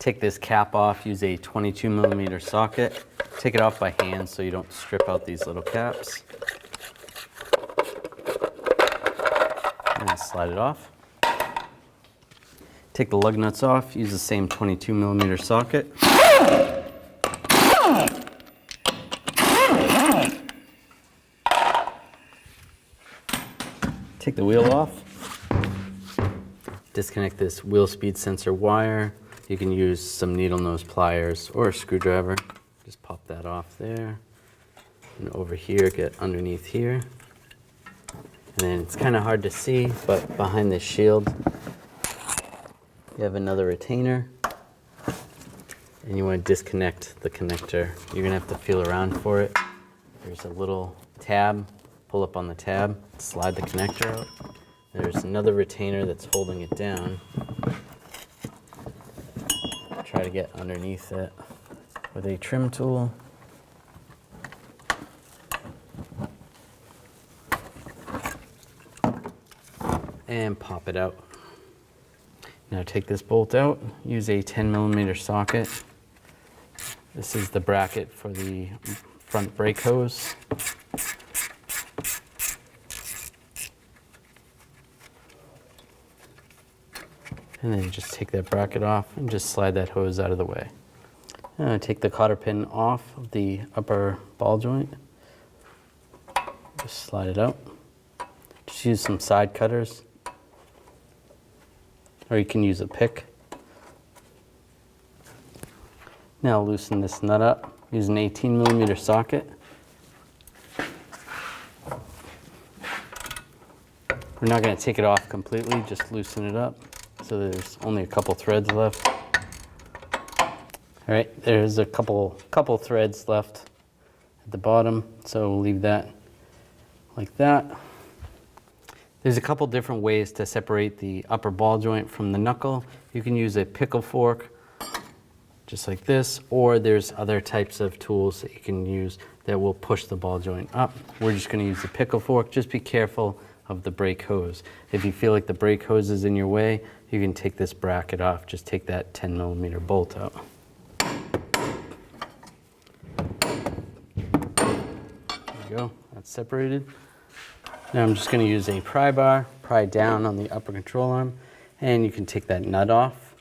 take this cap off, use a 22mm socket. Take it off by hand so you don't strip out these little caps. And slide it off. Take the lug nuts off, use the same 22mm socket. Take the wheel off. Disconnect this wheel speed sensor wire. You can use some needle nose pliers or a screwdriver. Just pop that off there. And over here, get underneath here. And then it's kind of hard to see, but behind this shield, you have another retainer. And you want to disconnect the connector. You're going to have to feel around for it. There's a little tab. Pull up on the tab, slide the connector out. There's another retainer that's holding it down. Try to get underneath it with a trim tool. And pop it out. Now take this bolt out, use a 10mm socket. This is the bracket for the front brake hose. And then just take that bracket off and just slide that hose out of the way. Take the cotter pin off of the upper ball joint. Just slide it out. Just use some side cutters. Or you can use a pick. Now loosen this nut up. Use an 18mm socket. We're not going to take it off completely, just loosen it up. So there's only a couple threads left. All right, there's a couple threads left at the bottom, so we'll leave that like that. There's a couple different ways to separate the upper ball joint from the knuckle. You can use a pickle fork, just like this, or there's other types of tools that you can use that will push the ball joint up. We're just going to use the pickle fork. Just be careful of the brake hose. If you feel like the brake hose is in your way, you can take this bracket off. Just take that 10mm bolt out. There you go, that's separated. Now I'm just going to use a pry bar, pry down on the upper control arm, and you can take that nut off.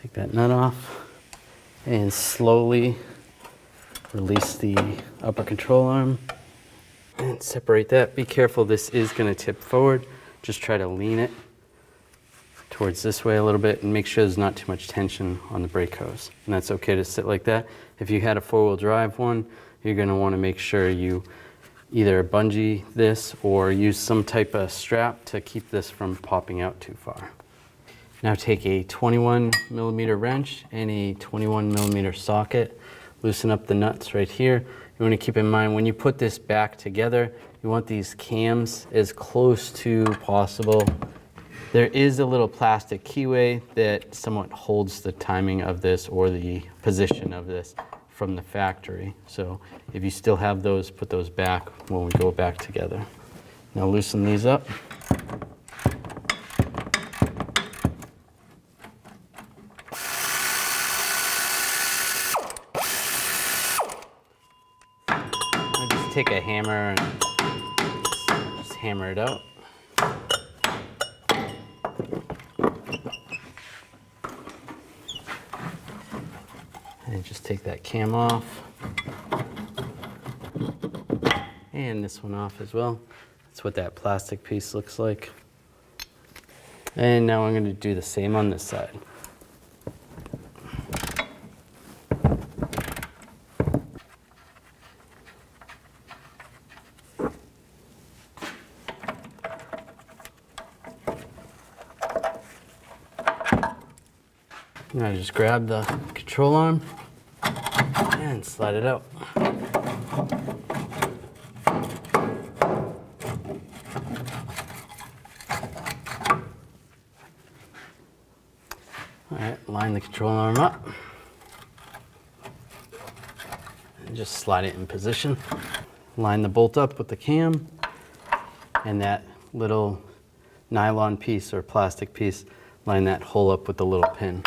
Take that nut off and slowly release the upper control arm and separate that. Be careful, this is going to tip forward. Just try to lean it towards this way a little bit and make sure there's not too much tension on the brake hose. And that's okay to sit like that. If you had a four-wheel drive one, you're going to want to make sure you either bungee this or use some type of strap to keep this from popping out too far. Now take a 21mm wrench and a 21mm socket. Loosen up the nuts right here. You want to keep in mind when you put this back together, you want these cams as close to possible. There is a little plastic keyway that somewhat holds the timing of this or the position of this from the factory. So if you still have those, put those back when we go back together. Now loosen these up. Take a hammer and just hammer it out. And just take that cam off. And this one off as well. That's what that plastic piece looks like. And now I'm going to do the same on this side. Now just grab the control arm and slide it out. All right, line the control arm up and just slide it in position. Line the bolt up with the cam, and that little nylon piece or plastic piece, line that hole up with the little pin.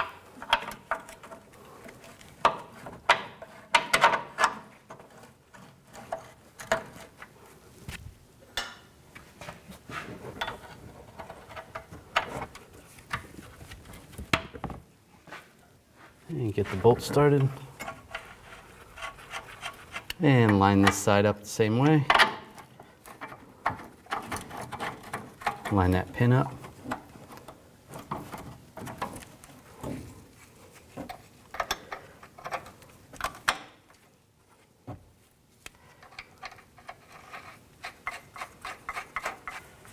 And get the bolt started. And line this side up the same way. Line that pin up.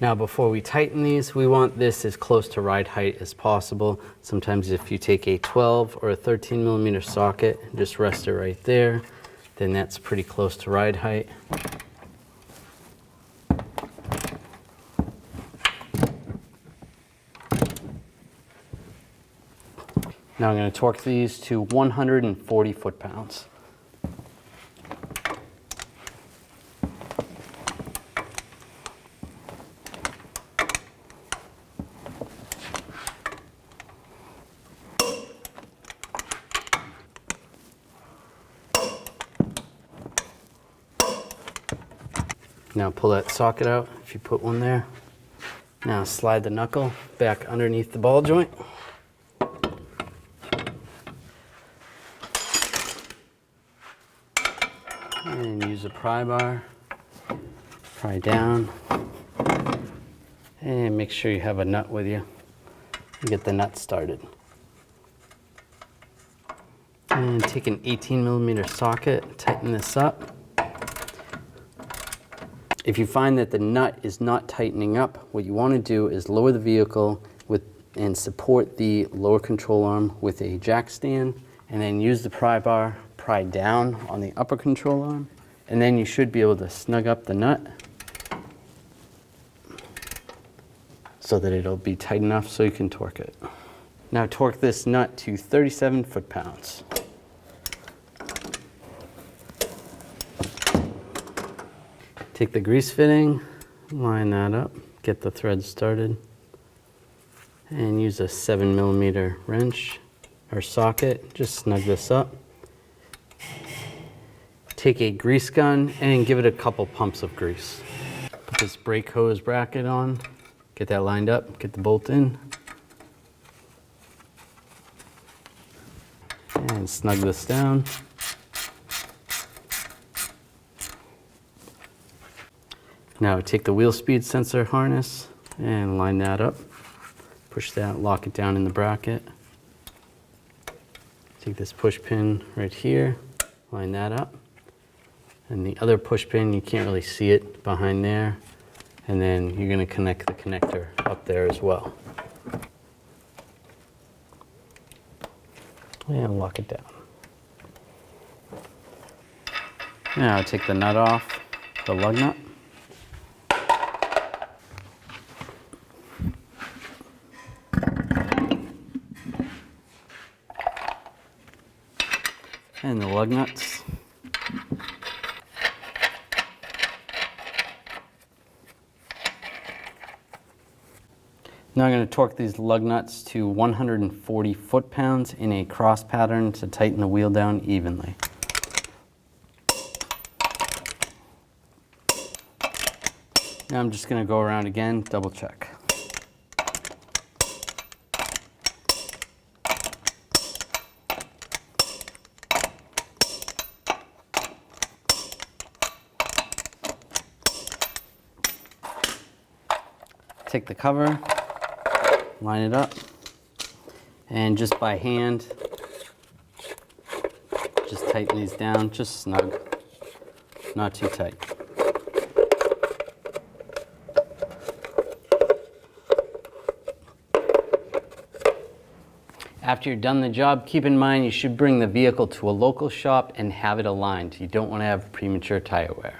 Now before we tighten these, we want this as close to ride height as possible. Sometimes if you take a 12 or a 13 millimeter socket and just rest it right there, then that's pretty close to ride height. Now I'm going to torque these to 140 foot-pounds. Now pull that socket out if you put one there. Now slide the knuckle back underneath the ball joint. And use a pry bar, pry down, and make sure you have a nut with you. Get the nut started. And take an 18 millimeter socket, tighten this up. If you find that the nut is not tightening up, what you want to do is lower the vehicle and support the lower control arm with a jack stand, and then use the pry bar, pry down on the upper control arm, and then you should be able to snug up the nut so that it'll be tight enough so you can torque it. Now torque this nut to 37 foot-pounds. Take the grease fitting, line that up, get the thread started, and use a 7 millimeter wrench or socket, just snug this up. Take a grease gun and give it a couple pumps of grease. Put this brake hose bracket on, get that lined up, get the bolt in, and snug this down. Now take the wheel speed sensor harness and line that up. Push that, lock it down in the bracket. Take this push pin right here, line that up. And the other push pin, you can't really see it behind there. And then you're going to connect the connector up there as well. And lock it down. Now take the nut off, the lug nut. And the lug nuts. Now I'm going to torque these lug nuts to 140 foot-pounds in a cross pattern to tighten the wheel down evenly. Now I'm just going to go around again, double check. Take the cover, line it up, and just by hand, just tighten these down, just snug, not too tight. After you're done the job, keep in mind you should bring the vehicle to a local shop and have it aligned. You don't want to have premature tire wear.